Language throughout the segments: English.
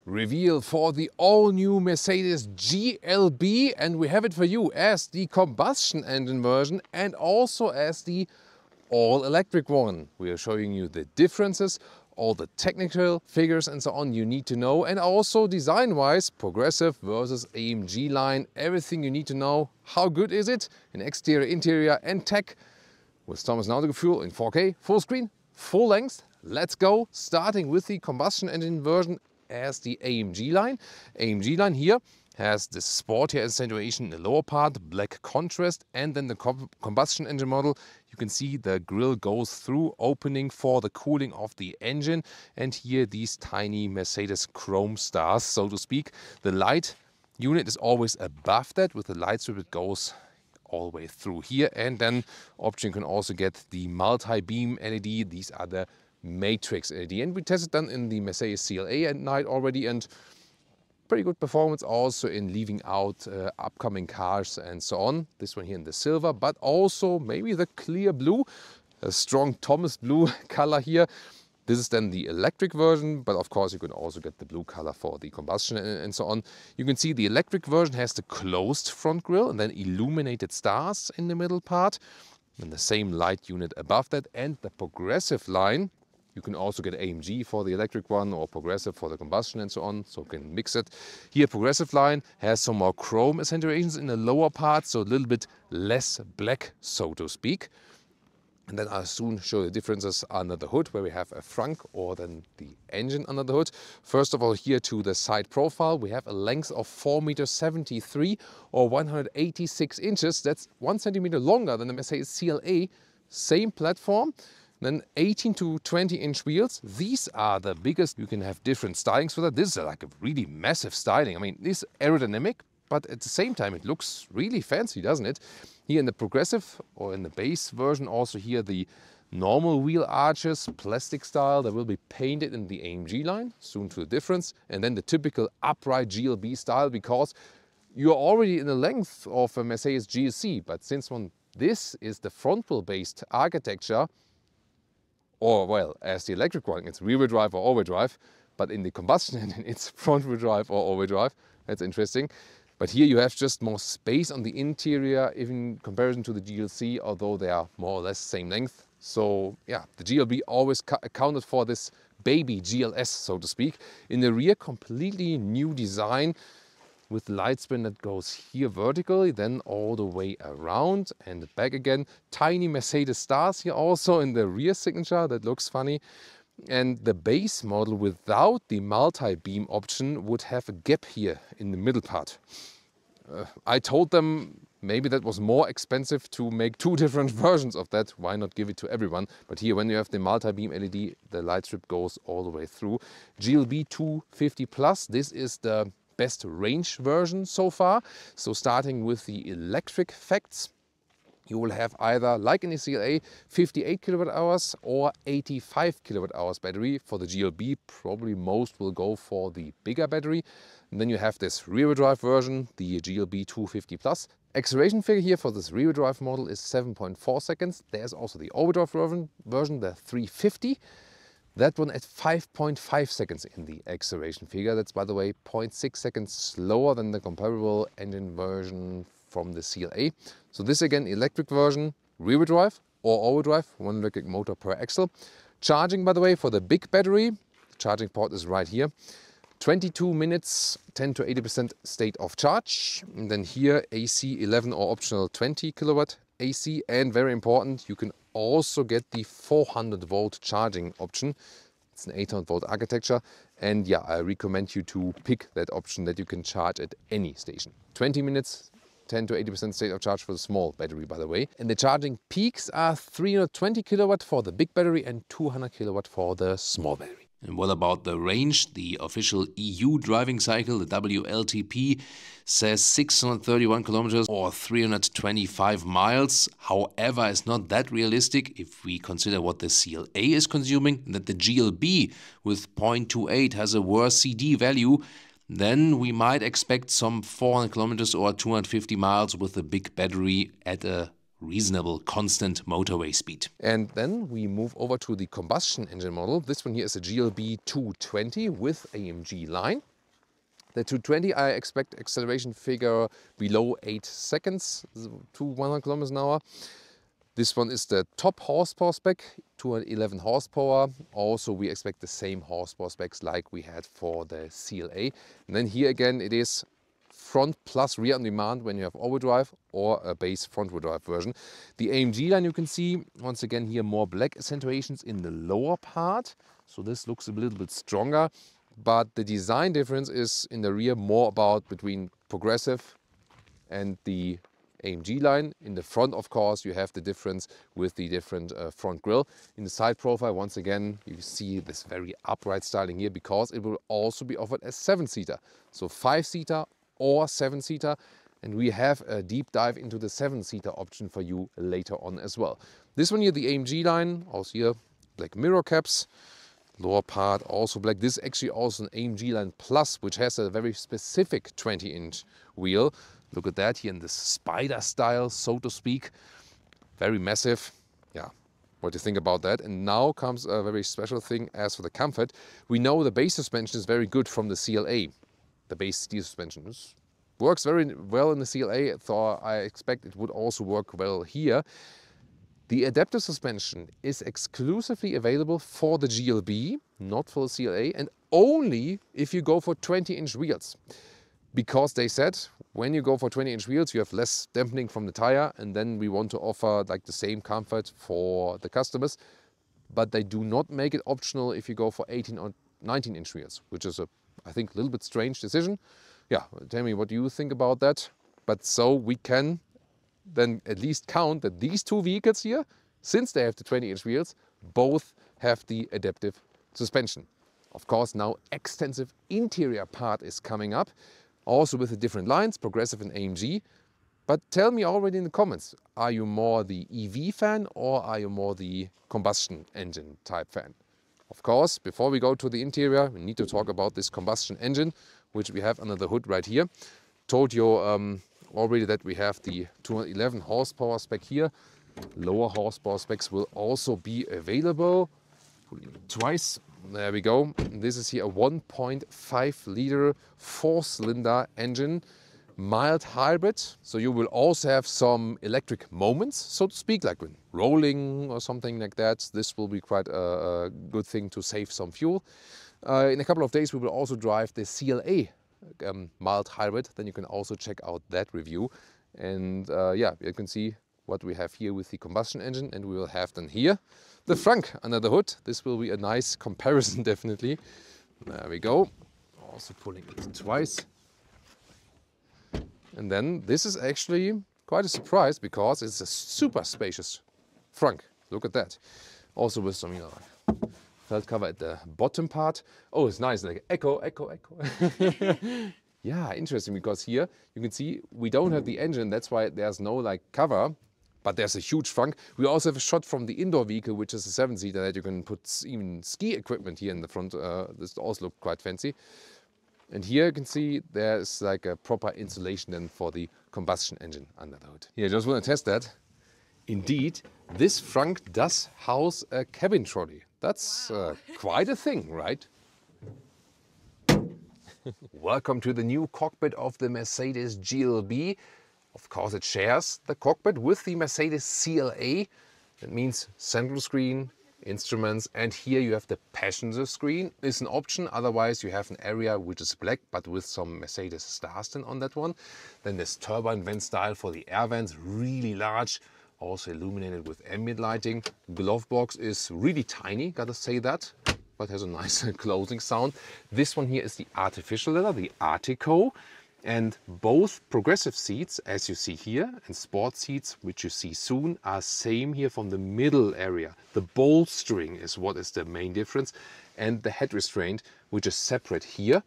reveal for the all-new Mercedes GLB, and we have it for you as the combustion engine version and also as the all-electric one. We are showing you the differences, all the technical figures and so on you need to know, and also design-wise, progressive versus AMG line, everything you need to know. How good is it in exterior, interior and tech with Thomas Naugefühl in 4K, full screen, full length. Let's go, starting with the combustion engine version as the AMG line. AMG line here has the sportier accentuation in the lower part, black contrast, and then the combustion engine model. You can see the grille goes through, opening for the cooling of the engine, and here these tiny Mercedes chrome stars, so to speak. The light unit is always above that. With the light strip it goes all the way through here, and then option can also get the multi-beam LED. These are the matrix LED, and we tested them in the Mercedes CLA at night already, and pretty good performance also in leaving out upcoming cars and so on. This one here in the silver, but also maybe the clear blue, a strong Thomas blue color here. This is then the electric version, but of course you can also get the blue color for the combustion and so on. You can see the electric version has the closed front grille and then illuminated stars in the middle part, and the same light unit above that. And the progressive line, you can also get AMG for the electric one or progressive for the combustion and so on, so you can mix it. Here progressive line has some more chrome accentuations in the lower part, so a little bit less black, so to speak. And then I'll soon show the differences under the hood, where we have a frunk or then the engine under the hood. First of all, here to the side profile, we have a length of 4,73 meters or 186 inches. That's 1 centimeter longer than the Mercedes CLA, same platform. Then 18 to 20 inch wheels. These are the biggest. You can have different stylings for that. This is like a really massive styling. I mean, this is aerodynamic, but at the same time it looks really fancy, doesn't it? Here in the progressive or in the base version, also here the normal wheel arches, plastic style, that will be painted in the AMG line, soon to the difference. And then the typical upright GLB style, because you're already in the length of a Mercedes GLC, but since this is the front wheel based architecture, or well, as the electric one, it's rear-wheel drive or all-wheel drive, but in the combustion engine, it's front-wheel drive or all-wheel drive. That's interesting. But here you have just more space on the interior in comparison to the GLC, although they are more or less same length. So yeah, the GLB always accounted for this baby GLS, so to speak. In the rear, completely new design with light spin that goes here vertically, then all the way around and back again. Tiny Mercedes stars here also in the rear signature, that looks funny. And the base model without the multi-beam option would have a gap here in the middle part. I told them maybe that was more expensive to make two different versions of that. Why not give it to everyone? But here, when you have the multi-beam LED, the light strip goes all the way through. GLB 250 Plus, this is the best range version so far. So starting with the electric facts, you will have either, like in the CLA, 58 kilowatt hours or 85 kilowatt hours battery. For the GLB, probably most will go for the bigger battery. And then you have this rear-wheel drive version, the GLB 250 Plus. Acceleration figure here for this rear-wheel drive model is 7.4 seconds. There's also the all-wheel drive version, the 350. That one at 5.5 seconds in the acceleration figure. That's, by the way, 0.6 seconds slower than the comparable engine version from the CLA. So this again, electric version, rear-wheel drive or all-wheel drive, 1 electric motor per axle. Charging, by the way, for the big battery, the charging port is right here. 22 minutes, 10 to 80% state of charge. And then here AC 11 or optional 20 kilowatt AC. And very important, you can also get the 400 volt charging option. It's an 800 volt architecture. And yeah, I recommend you to pick that option that you can charge at any station. 20 minutes, 10 to 80% state of charge for the small battery, by the way. And the charging peaks are 320 kilowatt for the big battery and 200 kilowatt for the small battery. And what about the range? The official EU driving cycle, the WLTP, says 631 kilometers or 325 miles. However, it's not that realistic if we consider what the CLA is consuming, that the GLB with 0.28 has a worse CD value. Then we might expect some 400 kilometers or 250 miles with a big battery at a reasonable constant motorway speed. And then we move over to the combustion engine model. This one here is a GLB 220 with AMG line. The 220, I expect acceleration figure below 8 seconds to 100 kilometers an hour. This one is the top horsepower spec, 211 horsepower. Also, we expect the same horsepower specs like we had for the CLA. And then here again, it is front plus rear on demand when you have overdrive or a base front-wheel drive version. The AMG line, you can see, once again here, more black accentuations in the lower part. So this looks a little bit stronger. But the design difference is in the rear more about between progressive and the AMG line. In the front, of course, you have the difference with the different front grille. In the side profile, once again, you see this very upright styling here because it will also be offered as 7-seater. So 5-seater or 7-seater. And we have a deep dive into the 7-seater option for you later on as well. This one here, the AMG line, also here, black mirror caps. Lower part also black. This is actually also an AMG line Plus, which has a very specific 20-inch wheel. Look at that here in this spider style, so to speak. Very massive. Yeah, what do you think about that? And now comes a very special thing as for the comfort. We know the base suspension is very good from the CLA. The base steel suspension works very well in the CLA, so I expect it would also work well here. The adaptive suspension is exclusively available for the GLB, not for the CLA, and only if you go for 20-inch wheels. Because they said, when you go for 20-inch wheels, you have less dampening from the tire, and then we want to offer like the same comfort for the customers. But they do not make it optional if you go for 18 or 19-inch wheels, which is I think, a little bit strange decision. Yeah, tell me what you think about that. But so we can then at least count that these two vehicles here, since they have the 20-inch wheels, both have the adaptive suspension. Of course, now extensive interior part is coming up, also with the different lines, progressive and AMG. But tell me already in the comments, are you more the EV fan or are you more the combustion engine type fan? Of course, before we go to the interior, we need to talk about this combustion engine, which we have under the hood right here. Told you already that we have the 211 horsepower spec here. Lower horsepower specs will also be available. Twice. There we go. This is here a 1.5 liter 4-cylinder engine, mild hybrid. So you will also have some electric moments, so to speak, like when rolling or something like that. This will be quite a good thing to save some fuel. In a couple of days we will also drive the CLA mild hybrid. Then you can also check out that review. And yeah, you can see what we have here with the combustion engine, and we will have then here the frunk under the hood. This will be a nice comparison, definitely. There we go. Also pulling it twice. And then this is actually quite a surprise because it's a super spacious frunk. Look at that. Also with some, felt cover at the bottom part. Oh, it's nice, like echo, echo, echo. Yeah, interesting, because here you can see we don't have the engine. That's why there's no like cover, but there's a huge frunk. We also have a shot from the indoor vehicle, which is a 7-seater, that you can put even ski equipment here in the front. This also looks quite fancy. And here you can see there's like a proper insulation then for the combustion engine under the hood. Here, just want to test that. Indeed, this frunk does house a cabin trolley. That's quite a thing, right? Welcome to the new cockpit of the Mercedes GLB. Of course, it shares the cockpit with the Mercedes CLA. That means central screen, instruments, and here you have the passenger screen. It's an option, otherwise you have an area which is black but with some Mercedes stars then on that one. Then this turbine vent style for the air vents, really large, also illuminated with ambient lighting. Glove box is really tiny, gotta say that, but has a nice closing sound. This one here is the artificial leather, the Artico. And both progressive seats, as you see here, and sport seats, which you see soon, are same here from the middle area. The bolstering is what is the main difference, and the head restraint, which is separate here.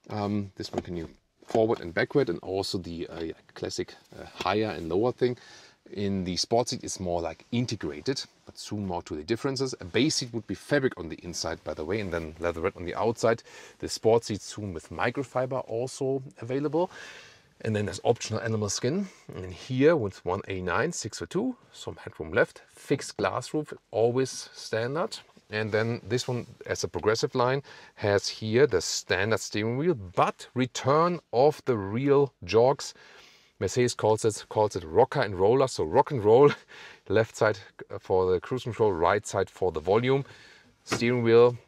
This one can you forward and backward, and also the classic higher and lower thing. In the sport seat, it's more like integrated, but soon more to the differences. A base seat would be fabric on the inside, by the way, and then leatherette on the outside. The sport seat soon with microfiber also available. And then there's optional animal skin. And here with 1A9, 602, some headroom left, fixed glass roof, always standard. And then this one, as a progressive line, has here the standard steering wheel, but return of the real jogs. Mercedes calls it rocker and roller. So rock and roll, left side for the cruise control, right side for the volume. Steering wheel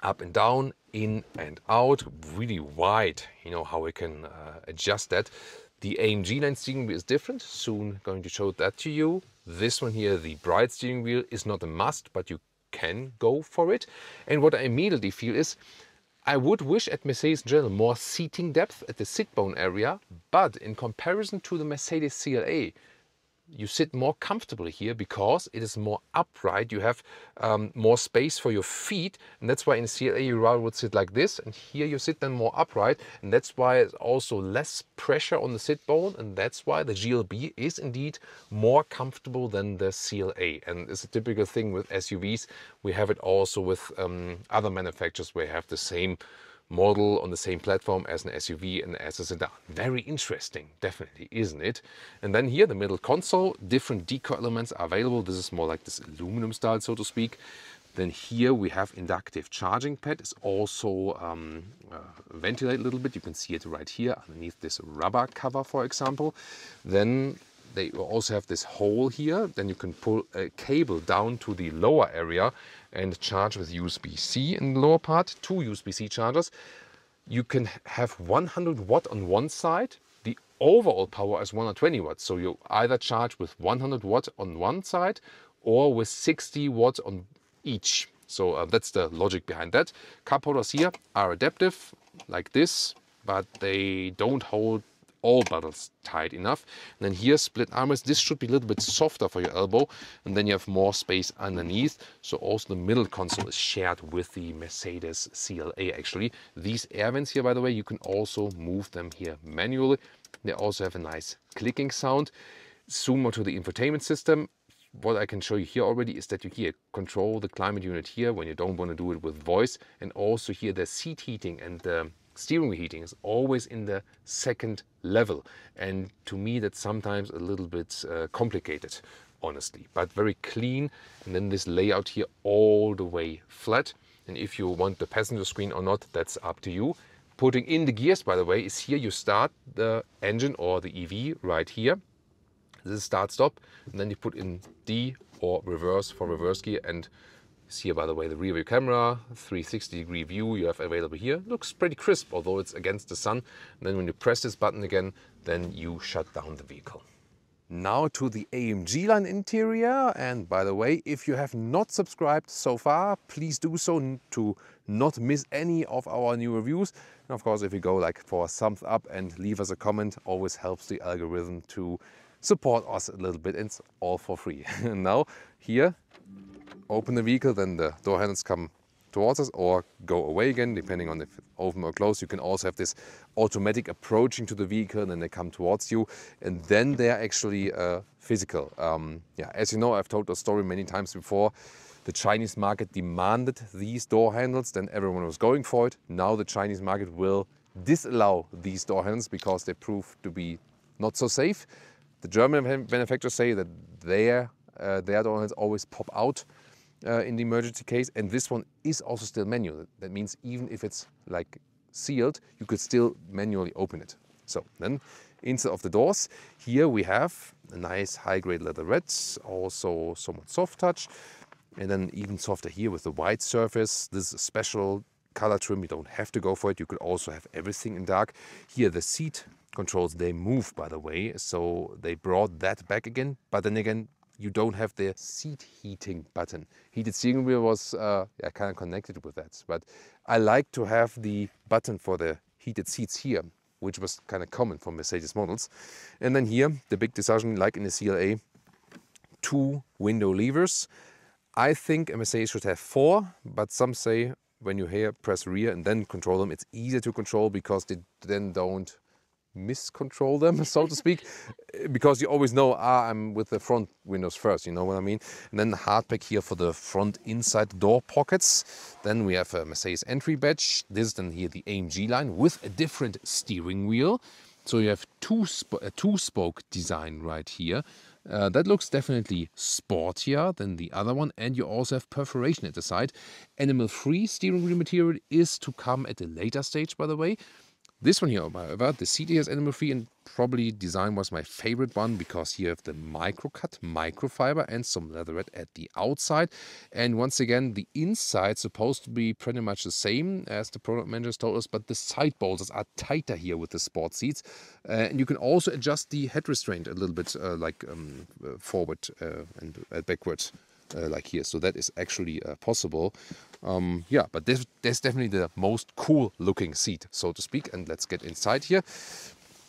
up and down, in and out, really wide. You know how we can adjust that. The AMG line steering wheel is different. Soon going to show that to you. This one here, the Bright steering wheel, is not a must, but you can go for it. And what I immediately feel is, I would wish at Mercedes in general more seating depth at the sit bone area, but in comparison to the Mercedes CLA, you sit more comfortably here because it is more upright. You have more space for your feet, and that's why in CLA you rather would sit like this, and here you sit then more upright, and that's why it's also less pressure on the sit bone, and that's why the GLB is indeed more comfortable than the CLA. And it's a typical thing with SUVs. We have it also with other manufacturers where you have the same model on the same platform as an SUV and as a sedan. Very interesting, definitely, isn't it? And then here, the middle console, different decor elements are available. This is more like this aluminum style, so to speak. Then here we have inductive charging pad. It's also ventilated a little bit. You can see it right here underneath this rubber cover, for example. Then they also have this hole here. Then you can pull a cable down to the lower area and charge with USB-C in the lower part, 2 USB-C chargers. You can have 100 watt on one side. The overall power is 120 watts. So you either charge with 100 watt on one side or with 60 watts on each. So that's the logic behind that. Cup holders here are adaptive like this, but they don't hold all buttons tight enough. And then here, split armrest. This should be a little bit softer for your elbow, and then you have more space underneath. So also the middle console is shared with the Mercedes CLA actually. These air vents here, by the way, you can also move them here manually. They also have a nice clicking sound. Zoom onto the infotainment system. What I can show you here already is that you here control the climate unit here when you don't want to do it with voice, and also here the seat heating and the steering wheel heating is always in the second level, and to me that's sometimes a little bit complicated, honestly, but very clean. And then this layout here all the way flat, and if you want the passenger screen or not, that's up to you. Putting in the gears, by the way, is here you start the engine or the EV right here. This is start stop, and then you put in D or reverse for reverse gear. And here, by the way, the rear view camera, 360-degree view you have available here. Looks pretty crisp, although it's against the sun. And then when you press this button again, then you shut down the vehicle. Now to the AMG line interior. And by the way, if you have not subscribed so far, please do so to not miss any of our new reviews. And of course, if you go like for a thumbs up and leave us a comment, always helps the algorithm to support us a little bit. It's all for free. And now here, open the vehicle, then the door handles come towards us or go away again, depending on if it's open or closed. You can also have this automatic approaching to the vehicle, and then they come towards you, and then they're actually physical. Yeah, as you know, I've told the story many times before. The Chinese market demanded these door handles, then everyone was going for it. Now the Chinese market will disallow these door handles because they prove to be not so safe. The German manufacturers say that their door handles always pop out in the emergency case, and this one is also still manual. That means even if it's like sealed, you could still manually open it. So then inside of the doors, here we have a nice high-grade leatherette, also somewhat soft touch, and then even softer here with the white surface. This is a special color trim. You don't have to go for it. You could also have everything in dark. Here the seat controls, they move, by the way, so they brought that back again, but then again you don't have the seat heating button. Heated steering wheel was kind of connected with that, but I like to have the button for the heated seats here, which was kind of common for Mercedes models. And then here, the big decision, like in the CLA, 2 window levers. I think a Mercedes should have 4, but some say when you here press rear and then control them, it's easier to control because they then don't miscontrol them, so to speak, because you always know, I'm with the front windows first, you know what I mean? And then the hardback here for the front inside door pockets. Then we have a Mercedes entry badge. This is then here the AMG line with a different steering wheel. So you have a two-spoke design right here. That looks definitely sportier than the other one, and you also have perforation at the side. Animal-free steering wheel material is to come at a later stage, by the way. This one here, however, the seat here is animal-free, and probably design was my favorite one because here you have the micro-cut, microfiber, and some leatherette at the outside. And once again, the inside supposed to be pretty much the same as the product managers told us, but the side bolsters are tighter here with the sport seats. And you can also adjust the head restraint a little bit, forward and backwards. Like here, so that is actually possible. Yeah, but that's definitely the most cool looking seat, so to speak. And let's get inside here,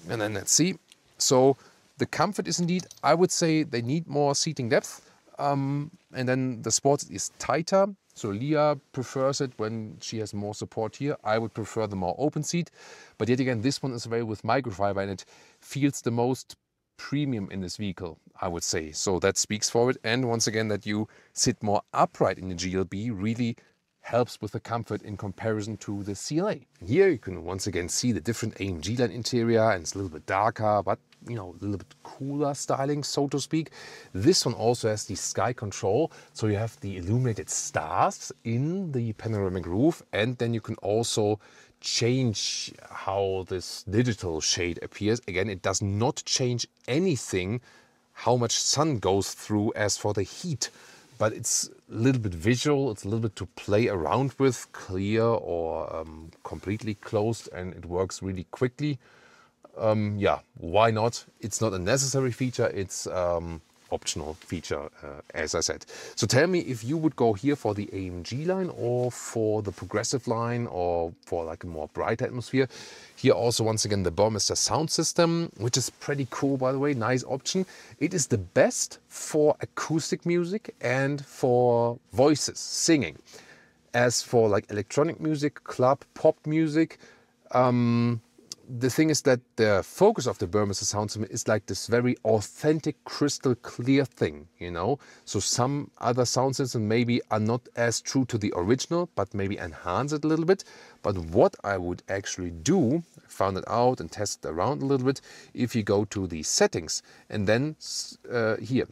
and then let's see. So the comfort is indeed, I would say they need more seating depth, and then the sport is tighter. So Leah prefers it when she has more support here. I would prefer the more open seat, but yet again, this one is available with microfiber, and it feels the most premium in this vehicle, I would say. So that speaks for it. And once again, that you sit more upright in the GLB really helps with the comfort in comparison to the CLA. Here you can once again see the different AMG line interior, and it's a little bit darker, but you know, a little bit cooler styling, so to speak. This one also has the sky control, so you have the illuminated stars in the panoramic roof, and then you can also change how this digital shade appears. Again, it does not change anything how much sun goes through as for the heat, but it's a little bit visual, it's a little bit to play around with, clear or completely closed, and it works really quickly. Yeah, why not? It's not a necessary feature, it's optional feature, as I said. So tell me if you would go here for the AMG line or for the progressive line or for like a more bright atmosphere. Here also once again the Burmester sound system, which is pretty cool, by the way, nice option. It is the best for acoustic music and for voices, singing. As for like electronic music, club, pop music, the thing is that the focus of the Burmester sound system is like this very authentic, crystal clear thing, you know. So some other sound systems maybe are not as true to the original, but maybe enhance it a little bit. But what I would actually do, found it out and tested around a little bit, if you go to the settings and then here,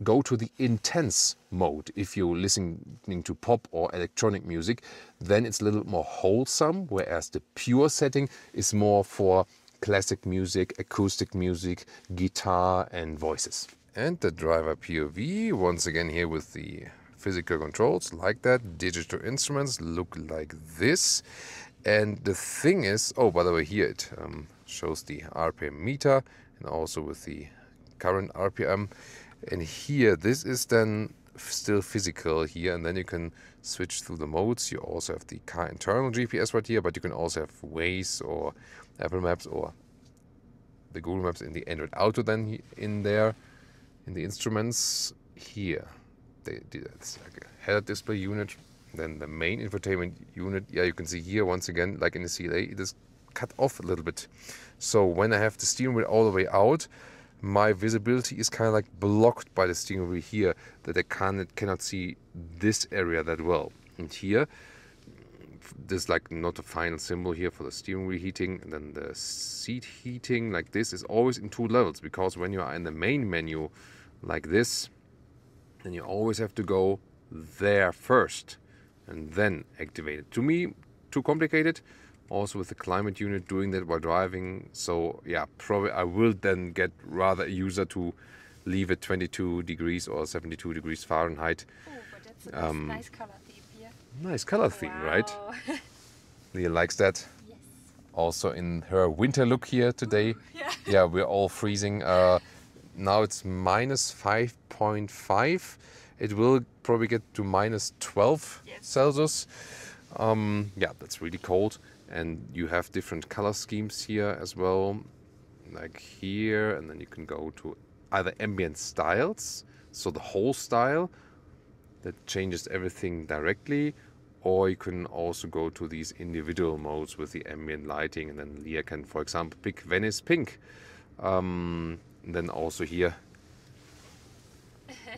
go to the intense mode. If you're listening to pop or electronic music, then it's a little more wholesome, whereas the pure setting is more for classic music, acoustic music, guitar and voices. And the driver POV, once again here with the physical controls like that. Digital instruments look like this. And the thing is, oh, by the way, here it shows the RPM meter and also with the current RPM. And here, this is then still physical here, and then you can switch through the modes. You also have the car internal GPS right here, but you can also have Waze or Apple Maps or the Google Maps in the Android Auto then in there, in the instruments here. That's like a head display unit. Then the main infotainment unit, yeah, you can see here once again, like in the CLA, it is cut off a little bit. So when I have the steering wheel all the way out, my visibility is kind of like blocked by the steering wheel here, that I cannot see this area that well. And here, there's like not a final symbol here for the steering wheel heating, and then the seat heating like this is always in 2 levels, because when you are in the main menu like this, then you always have to go there first and then activate it. To me, too complicated. Also with the climate unit doing that while driving. So yeah, probably I will then get rather a user to leave it 22 degrees or 72 degrees Fahrenheit. Oh, but that's a nice color theme here. Nice color theme, right? Wow. Leah likes that. Yes. Also in her winter look here today. Ooh, yeah. Yeah, we're all freezing. Now it's minus 5.5. It will probably get to minus 12 Yes. Celsius. Yeah, that's really cold. And you have different color schemes here as well, like here, and then you can go to either ambient styles, so the whole style that changes everything directly, or you can also go to these individual modes with the ambient lighting, and then Leah can, for example, pick Venice Pink. And then also here,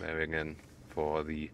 there again, for the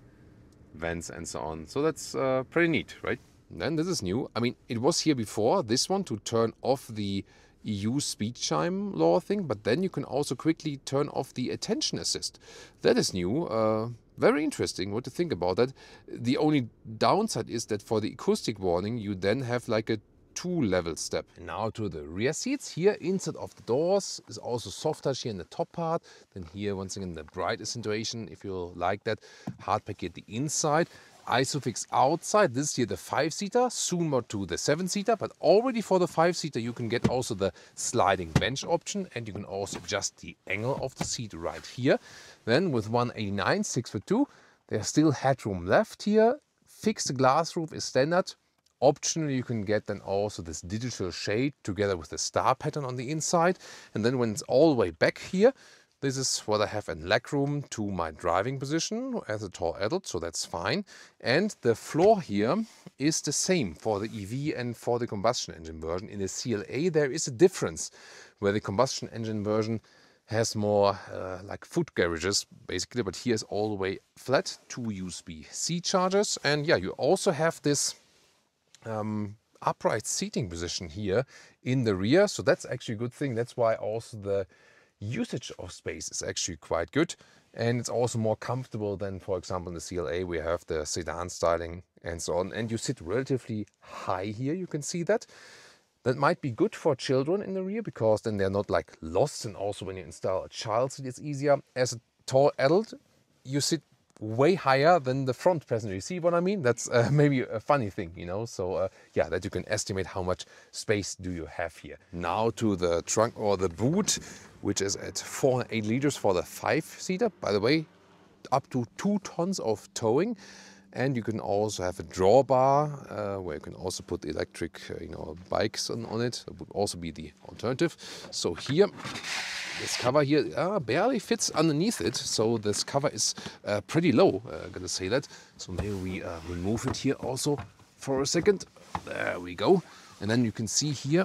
vents and so on. So that's pretty neat, right? Then this is new. I mean, it was here before, this one, to turn off the EU speed chime law thing, but then you can also quickly turn off the attention assist. That is new. Very interesting what to think about that. The only downside is that for the acoustic warning, you then have like a 2-level step. And now to the rear seats. Here inside of the doors is also soft touch here in the top part. Then here once again the brighter situation, if you like that. Hard pack at the inside. Isofix outside. This is here the 5-seater, soon more to the 7-seater, but already for the 5-seater you can get also the sliding bench option, and you can also adjust the angle of the seat right here. Then with 189, 6'2", there's still headroom left here. Fixed glass roof is standard. Optionally you can get then also this digital shade together with the star pattern on the inside. And then when it's all the way back here, this is what I have in legroom to my driving position as a tall adult, so that's fine. And the floor here is the same for the EV and for the combustion engine version. In the CLA there is a difference where the combustion engine version has more like foot garages basically, but here's all the way flat, 2 USB-C chargers. And yeah, you also have this upright seating position here in the rear, so that's actually a good thing. That's why also the usage of space is actually quite good, and it's also more comfortable than, for example, in the CLA we have the sedan styling and so on. And you sit relatively high here, you can see that. That might be good for children in the rear, because then they're not like lost, and also when you install a child seat it's easier. As a tall adult you sit way higher than the front passenger. You see what I mean? That's maybe a funny thing, you know. So yeah, that you can estimate how much space do you have here. Now to the trunk or the boot, which is at 408 liters for the 5-seater. By the way, up to 2 tons of towing. And you can also have a drawbar where you can also put electric bikes on it. That would also be the alternative. So here, this cover here barely fits underneath it. So this cover is pretty low, I'm gonna say that. So maybe we remove it here also for a second. There we go. And then you can see here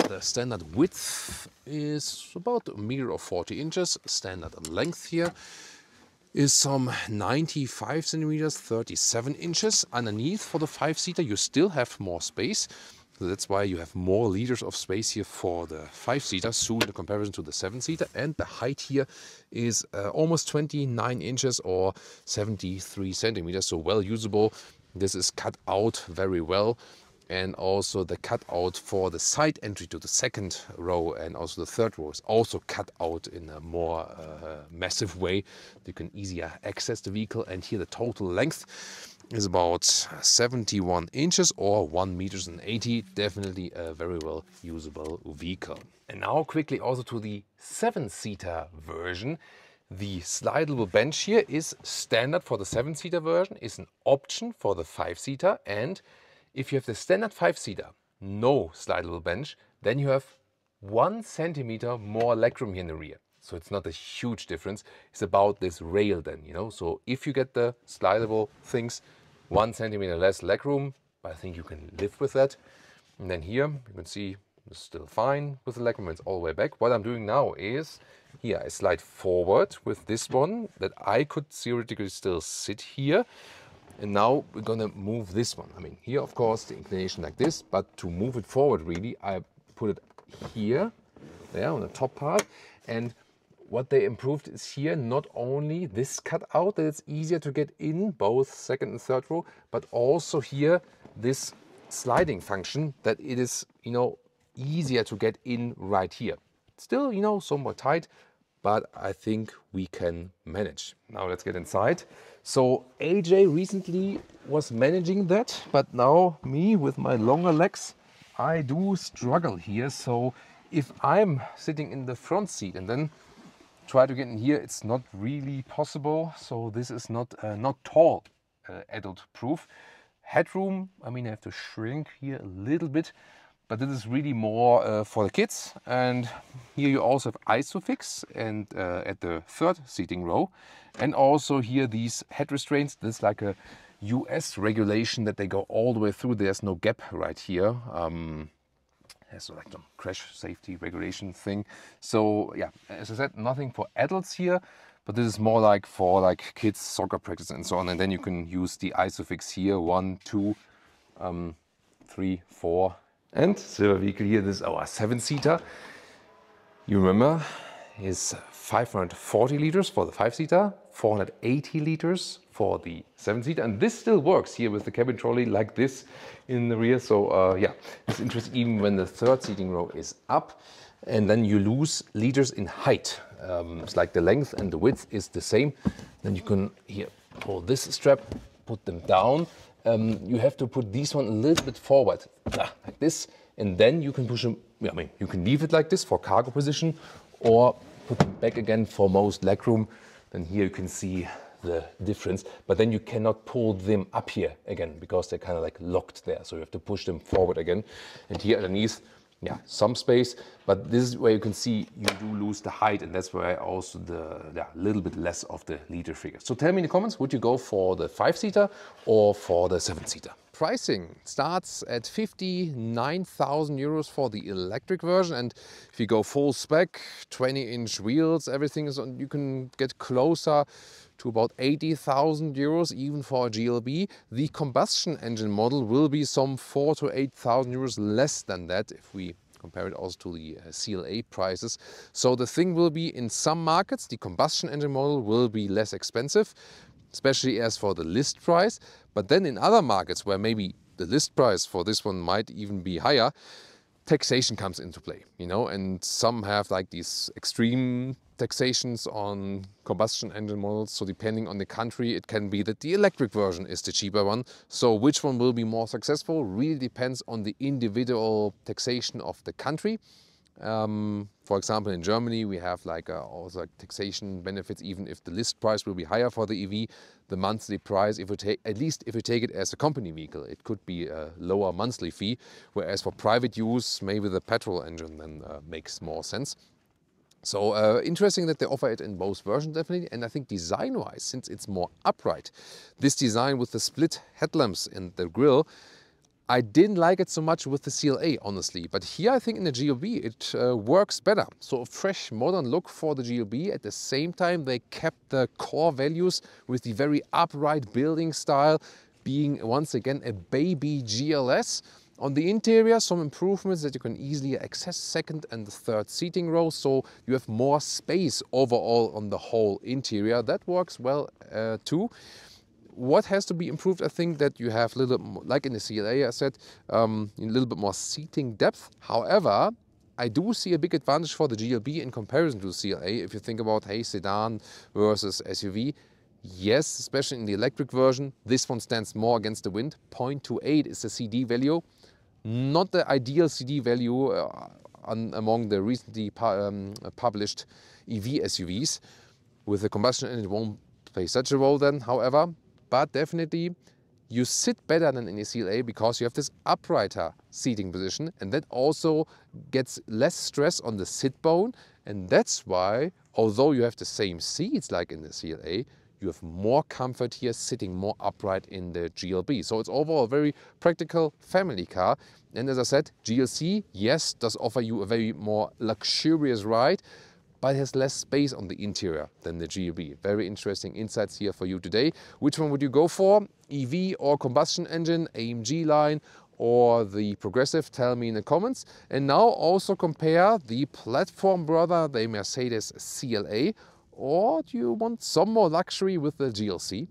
the standard width is about 1 meter or 40 inches. Standard length here is some 95 centimeters, 37 inches. Underneath for the 5-seater you still have more space. So that's why you have more liters of space here for the 5-seater, soon in comparison to the 7-seater. And the height here is almost 29 inches or 73 centimeters, so well usable. This is cut out very well. And also the cutout for the side entry to the 2nd row and also the 3rd row is also cut out in a more massive way. You can easier access the vehicle. And here the total length is about 71 inches or 1 meters and 80. Definitely a very well usable vehicle. And now quickly also to the 7-seater version. The slidable bench here is standard for the 7-seater version, is an option for the 5-seater, and if you have the standard 5-seater, no slidable bench, then you have 1 centimeter more legroom here in the rear. So it's not a huge difference. It's about this rail then, you know. So if you get the slidable things, 1 centimeter less legroom, I think you can live with that. And then here you can see it's still fine with the legroom. It's all the way back. What I'm doing now is here I slide forward with this one that I could theoretically still sit here. And now we're gonna move this one. I mean, here of course the inclination like this, but to move it forward really, I put it here, there on the top part. And what they improved is here not only this cutout that it's easier to get in both 2nd and 3rd row, but also here this sliding function that it is, you know, easier to get in right here. Still, you know, somewhat tight, but I think we can manage. Now let's get inside. So AJ recently was managing that, but now me with my longer legs, I do struggle here. So if I'm sitting in the front seat and then try to get in here, it's not really possible. So this is not tall adult proof. Headroom, I mean, I have to shrink here a little bit, but this is really more for the kids. And here you also have Isofix and at the 3rd seating row. And also here these head restraints. This is like a US regulation that they go all the way through. There's no gap right here. There's like some crash safety regulation thing. So yeah, as I said, nothing for adults here, but this is more like for like kids, soccer practice and so on. And then you can use the Isofix here, 1, 2, 3, 4 And silver vehicle here, this is our 7-seater. You remember, is 540 liters for the 5-seater, 480 liters for the 7-seater, and this still works here with the cabin trolley like this in the rear. So yeah, it's interesting even when the 3rd seating row is up, and then you lose liters in height. It's like the length and the width is the same. Then you can here pull this strap, put them down. You have to put this one a little bit forward, like this, and then you can push them. I mean, you can leave it like this for cargo position, or put them back again for most legroom. Then here you can see the difference, but then you cannot pull them up here again because they're kind of like locked there. So you have to push them forward again. And here underneath, yeah, some space, but this is where you can see you do lose the height, and that's where also the little bit less of the liter figure. So tell me in the comments, would you go for the 5-seater or for the 7-seater? Pricing starts at 59,000 euros for the electric version, and if you go full spec, 20-inch wheels, everything is on, you can get closer to about 80,000 euros even for a GLB. The combustion engine model will be some 4,000 to 8,000 euros less than that if we compare it also to the CLA prices. So the thing will be, in some markets, the combustion engine model will be less expensive, especially as for the list price. But then in other markets where maybe the list price for this one might even be higher, taxation comes into play, you know, and some have like these extreme taxations on combustion engine models. So depending on the country, it can be that the electric version is the cheaper one. So which one will be more successful really depends on the individual taxation of the country. For example, in Germany, we have like also taxation benefits, even if the list price will be higher for the EV, the monthly price, if you take, at least if you take it as a company vehicle, it could be a lower monthly fee, whereas for private use, maybe the petrol engine then makes more sense. So interesting that they offer it in both versions, definitely. And I think design-wise, since it's more upright, this design with the split headlamps in the grille, I didn't like it so much with the CLA, honestly. But here I think in the GLB it works better. So a fresh, modern look for the GLB. At the same time, they kept the core values with the very upright building style, being once again a baby GLS. On the interior, some improvements that you can easily access 2nd and 3rd seating row, so you have more space overall on the whole interior. That works well too. What has to be improved, I think, that you have a little bit more, like in the CLA I said, a little bit more seating depth. However, I do see a big advantage for the GLB in comparison to the CLA. If you think about, hey, sedan versus SUV, yes, especially in the electric version, this one stands more against the wind. 0.28 is the CD value. Not the ideal CD value among the recently published EV SUVs. With the combustion engine, it won't play such a role then, however. But definitely, you sit better than in the CLA because you have this uprighter seating position, and that also gets less stress on the sit bone. And that's why, although you have the same seats like in the CLA, you have more comfort here sitting more upright in the GLB. So it's overall a very practical family car. And as I said, GLC, yes, does offer you a very more luxurious ride, but it has less space on the interior than the GLB. Very interesting insights here for you today. Which one would you go for? EV or combustion engine, AMG line or the progressive? Tell me in the comments. And now also compare the platform brother, the Mercedes CLA, or do you want some more luxury with the GLC?